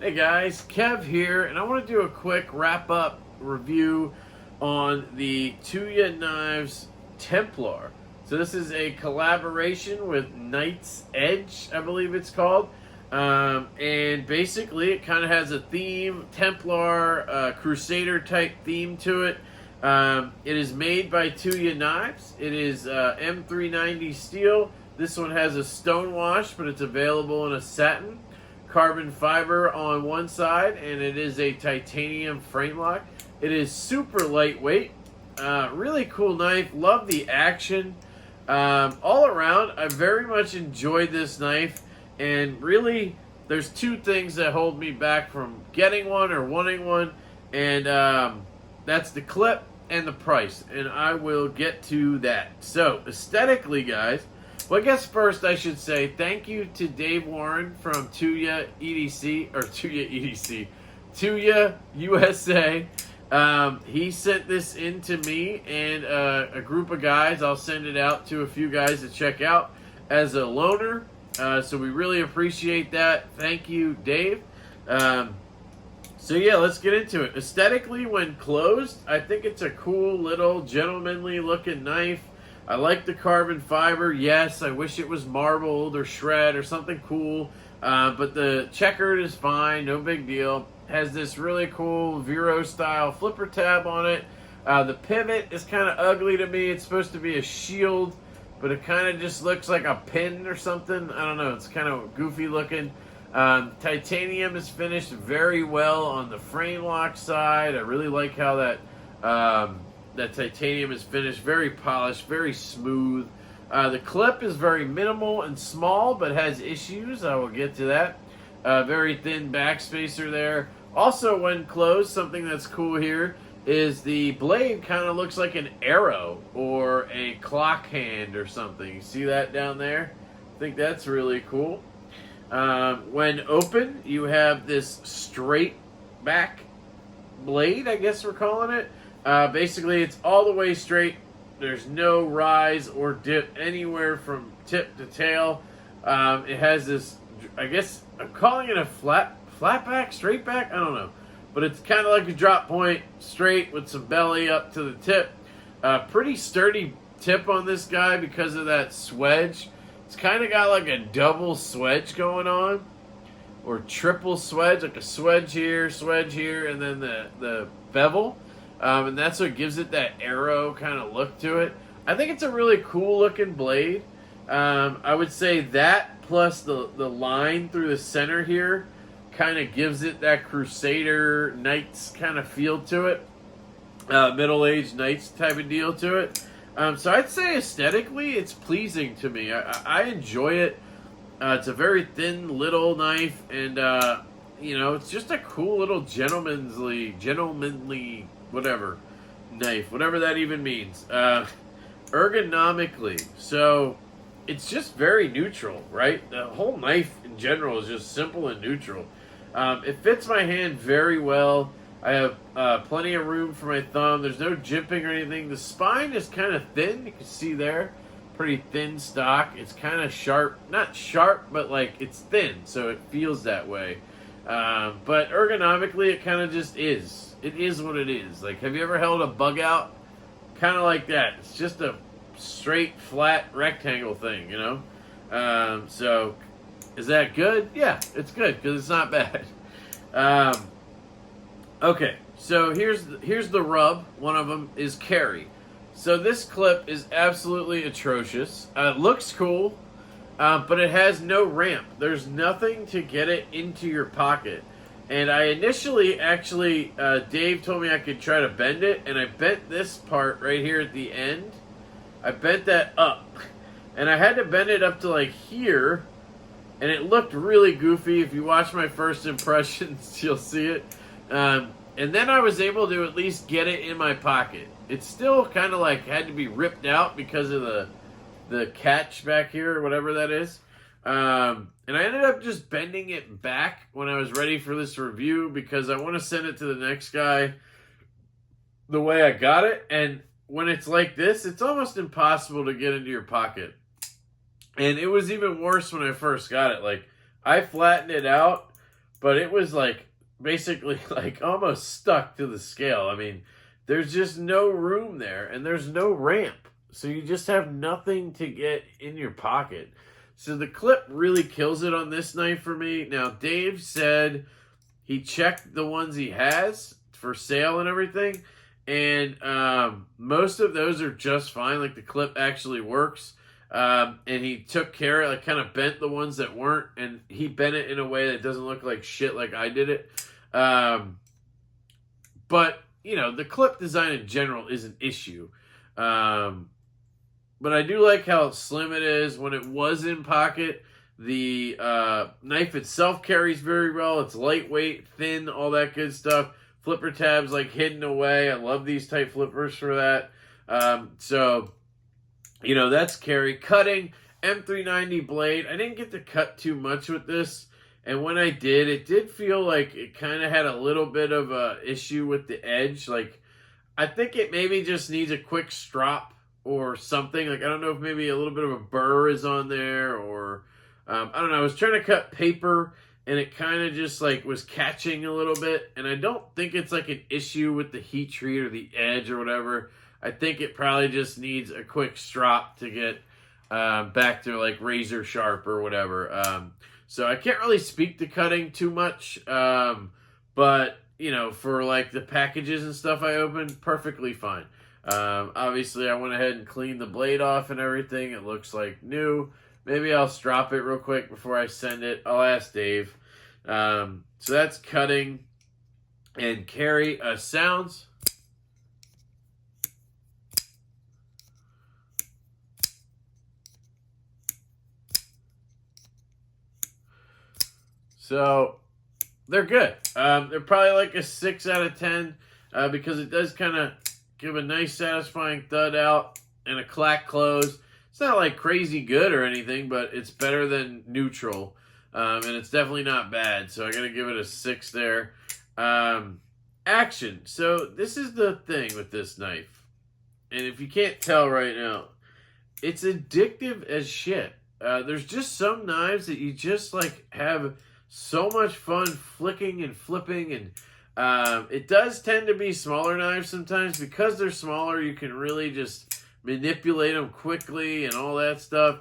Hey guys, Kev here, and I want to do a quick wrap-up review on the Tuya Knives Templar. So this is a collaboration with Knight's Edge, I believe it's called. And basically it kind of has a theme, Templar, Crusader type theme to it. It is made by Tuya Knives. It is M390 steel. This one has a stone wash, but it's available in a satin. Carbon fiber on one side, and it is a titanium frame lock. It is super lightweight. Really cool knife. Love the action. All around, I very much enjoyed this knife. And really, there's two things that hold me back from getting one or wanting one. And that's the clip and the price. And I will get to that. So, aesthetically, guys, well, I guess first I should say thank you to Dave Warren from Tuya USA. He sent this in to me and a group of guys. I'll send it out to a few guys to check out as a loaner. So we really appreciate that. Thank you, Dave. So yeah, let's get into it. Aesthetically, when closed, I think it's a cool little gentlemanly looking knife. I like the carbon fiber. Yes, I wish it was marbled or shred or something cool. But the checkered is fine. No big deal. Has this really cool Vero style flipper tab on it. The pivot is kind of ugly to me. It's supposed to be a shield, but it kind of just looks like a pin or something. I don't know. It's kind of goofy looking. Titanium is finished very well on the frame lock side. I really like how that titanium is finished. Very polished, very smooth. The clip is very minimal and small, but has issues. I will get to that. Very thin backspacer there. Also, when closed, something that's cool here is the blade kind of looks like an arrow or a clock hand or something. You see that down there? I think that's really cool. When open, you have this straight back blade, I guess we're calling it. Basically, it's all the way straight. There's no rise or dip anywhere from tip to tail. It has this, I guess, I'm calling it a flat back, straight back? I don't know. But it's kind of like a drop point, straight with some belly up to the tip. Pretty sturdy tip on this guy because of that swedge. It's kind of got like a double swedge going on. Or triple swedge, like a swedge here, and then the bevel. And that's what gives it that arrow kind of look to it. I think it's a really cool looking blade. I would say that plus the line through the center here kind of gives it that Crusader Knights kind of feel to it. Middle-aged Knights type of deal to it. So I'd say aesthetically it's pleasing to me. I enjoy it. It's a very thin little knife, and it's just a cool little gentlemanly whatever knife, whatever that even means. Ergonomically, so it's just very neutral, right? The whole knife in general is just simple and neutral. It fits my hand very well. I have plenty of room for my thumb. There's no jimping or anything. The spine is kind of thin. You can see there. Pretty thin stock. It's kind of sharp. Not sharp, but like it's thin, so it feels that way. But ergonomically, it kind of just is. It is what it is. Like, have you ever held a bug out? Kind of like that. It's just a straight, flat rectangle thing, you know? So, is that good? Yeah, it's good, because it's not bad. Okay, so here's the rub. One of them is carry. So this clip is absolutely atrocious. It looks cool, but it has no ramp. There's nothing to get it into your pocket. And I initially, actually, Dave told me I could try to bend it, and I bent this part right here at the end. I bent that up. And I had to bend it up to like here, and it looked really goofy. If you watch my first impressions, you'll see it. And then I was able to at least get it in my pocket. It's still kind of like had to be ripped out because of the catch back here or whatever that is. And I ended up just bending it back when I was ready for this review because I want to send it to the next guy the way I got it. And when it's like this, it's almost impossible to get into your pocket. And it was even worse when I first got it. Like, I flattened it out, but it was like basically like almost stuck to the scale. I mean, there's just no room there, and there's no ramp. So you just have nothing to get in your pocket. So the clip really kills it on this knife for me. Now, Dave said he checked the ones he has for sale and everything, and most of those are just fine. Like, the clip actually works. And he took care of, like, kind of bent the ones that weren't, and he bent it in a way that doesn't look like shit like I did it. But, you know, the clip design in general is an issue. But I do like how slim it is. When it was in pocket, the knife itself carries very well. It's lightweight, thin, all that good stuff. Flipper tabs, like, hidden away. I love these type flippers for that. So, you know, that's carry. Cutting, M390 blade. I didn't get to cut too much with this. And when I did, it did feel like it kind of had a little bit of a issue with the edge. Like, I think it maybe just needs a quick strop or something. Like, I don't know if maybe a little bit of a burr is on there, or I don't know. I was trying to cut paper, and it kind of just like was catching a little bit. And I don't think it's like an issue with the heat treat or the edge or whatever. I think it probably just needs a quick strop to get back to like razor sharp or whatever. So I can't really speak to cutting too much, but you know, for like the packages and stuff I opened, perfectly fine. Obviously, I went ahead and cleaned the blade off and everything. It looks like new. Maybe I'll strop it real quick before I send it. I'll ask Dave. So that's cutting and carry. Sounds. So they're good. They're probably like a 6 out of 10 because it does kind of give a nice satisfying thud out and a clack close. It's not like crazy good or anything, but it's better than neutral. And it's definitely not bad. So I got to give it a 6 there. Action. So this is the thing with this knife. And if you can't tell right now, it's addictive as shit. There's just some knives that you just like have so much fun flicking and flipping, and it does tend to be smaller knives sometimes. Because they're smaller, you can really just manipulate them quickly and all that stuff.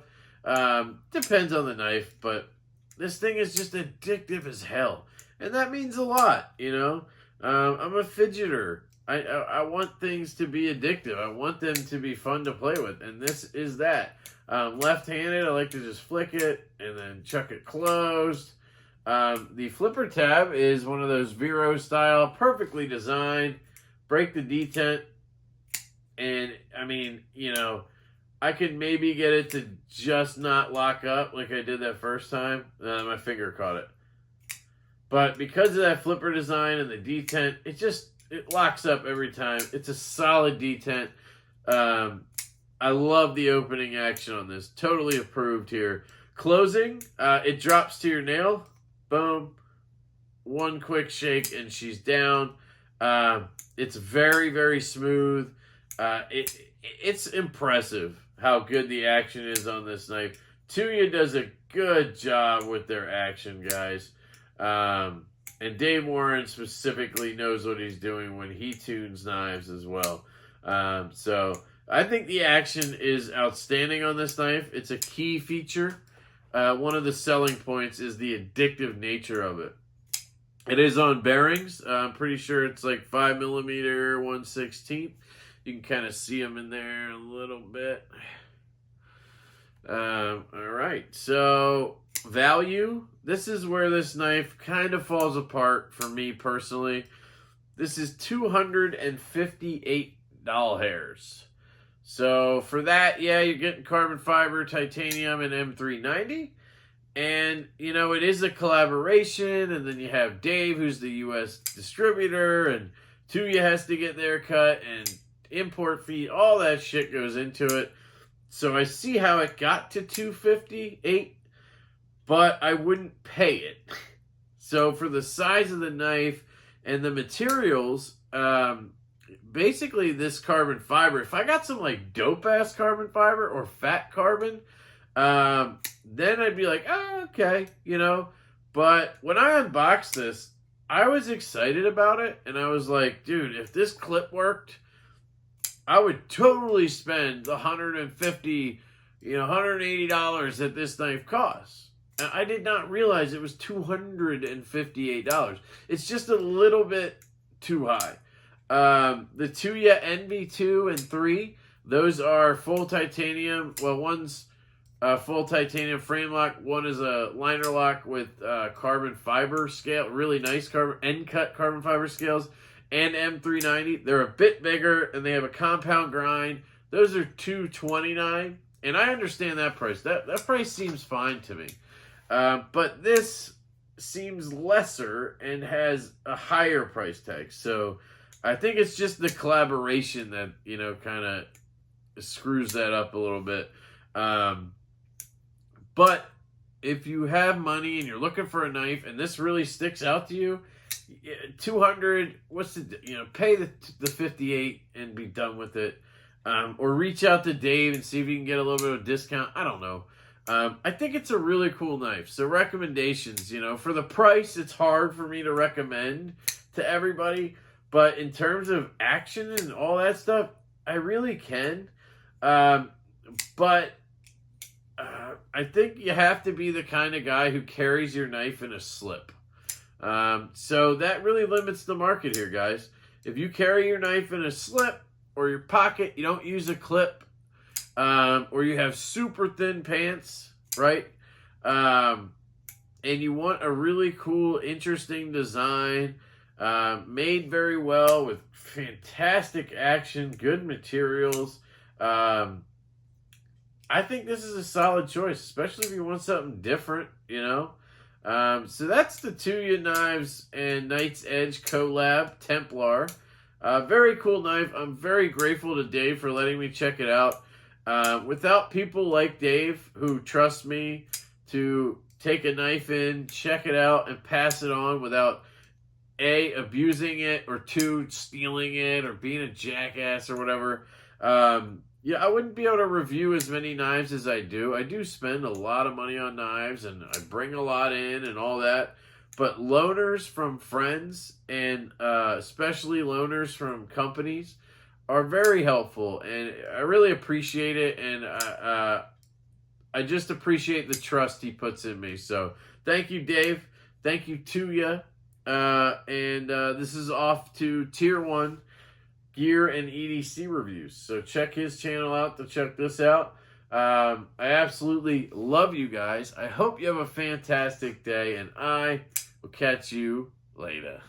Depends on the knife, but this thing is just addictive as hell, and that means a lot, you know. I'm a fidgeter. I want things to be addictive. I want them to be fun to play with, and this is that. Left-handed, I like to just flick it and then chuck it closed. The flipper tab is one of those Vero style, perfectly designed. Break the detent, and I mean, you know, I could maybe get it to just not lock up like I did that first time. My finger caught it. But because of that flipper design and the detent, it locks up every time. It's a solid detent. I love the opening action on this. Totally approved here. Closing, it drops to your nail. Boom. One quick shake and she's down. It's very, very smooth. It's impressive how good the action is on this knife. Tuya does a good job with their action, guys. And Dave Warren specifically knows what he's doing when he tunes knives as well. So I think the action is outstanding on this knife. It's a key feature. One of the selling points is the addictive nature of it. It is on bearings. I'm pretty sure it's like 5mm 1/16. You can kind of see them in there a little bit. All right, so value. This is where this knife kind of falls apart for me personally. This is $258. So for that, yeah, you're getting carbon fiber, titanium, and M390. And, you know, it is a collaboration. And then you have Dave, who's the U.S. distributor. And Tuya has to get their cut. And import fee, all that shit goes into it. So I see how it got to $258. But I wouldn't pay it. So for the size of the knife and the materials, basically this carbon fiber, if I got some like dope ass carbon fiber or fat carbon, then I'd be like, oh, okay, you know. But when I unboxed this, I was excited about it, and I was like, dude, if this clip worked, I would totally spend the $150, $180 that this knife costs. And I did not realize it was $258. It's just a little bit too high. The Tuya NV2 and 3, those are full titanium. Well, one's full titanium frame lock. One is a liner lock with carbon fiber scale, really nice end cut carbon fiber scales, and M390. They're a bit bigger and they have a compound grind. Those are $229, and I understand that price. That price seems fine to me. But this seems lesser and has a higher price tag. So I think it's just the collaboration that, kind of screws that up a little bit. But if you have money and you're looking for a knife and this really sticks out to you, 200, pay the 58 and be done with it. Or reach out to Dave and see if you can get a little bit of a discount. I don't know. I think it's a really cool knife. So recommendations, for the price, it's hard for me to recommend to everybody. But in terms of action and all that stuff, I really can. But I think you have to be the kind of guy who carries your knife in a slip. So that really limits the market here, guys. If you carry your knife in a slip or your pocket, you don't use a clip, or you have super thin pants, right? And you want a really cool, interesting design, made very well with fantastic action, good materials. I think this is a solid choice, especially if you want something different, So that's the Tuya Knives and Knight's Edge collab, Templar. Very cool knife. I'm very grateful to Dave for letting me check it out. Without people like Dave who trust me to take a knife in, check it out, and pass it on without A, abusing it, or 2, stealing it, or being a jackass or whatever, I wouldn't be able to review as many knives as I do. I do spend a lot of money on knives, and I bring a lot in and all that. But loaners from friends, and especially loaners from companies, are very helpful. And I really appreciate it, and I just appreciate the trust he puts in me. So thank you, Dave. Thank you, Tuya. And this is off to Tier 1 gear and EDC reviews. So check his channel out to check this out. I absolutely love you guys. I hope you have a fantastic day, and I will catch you later.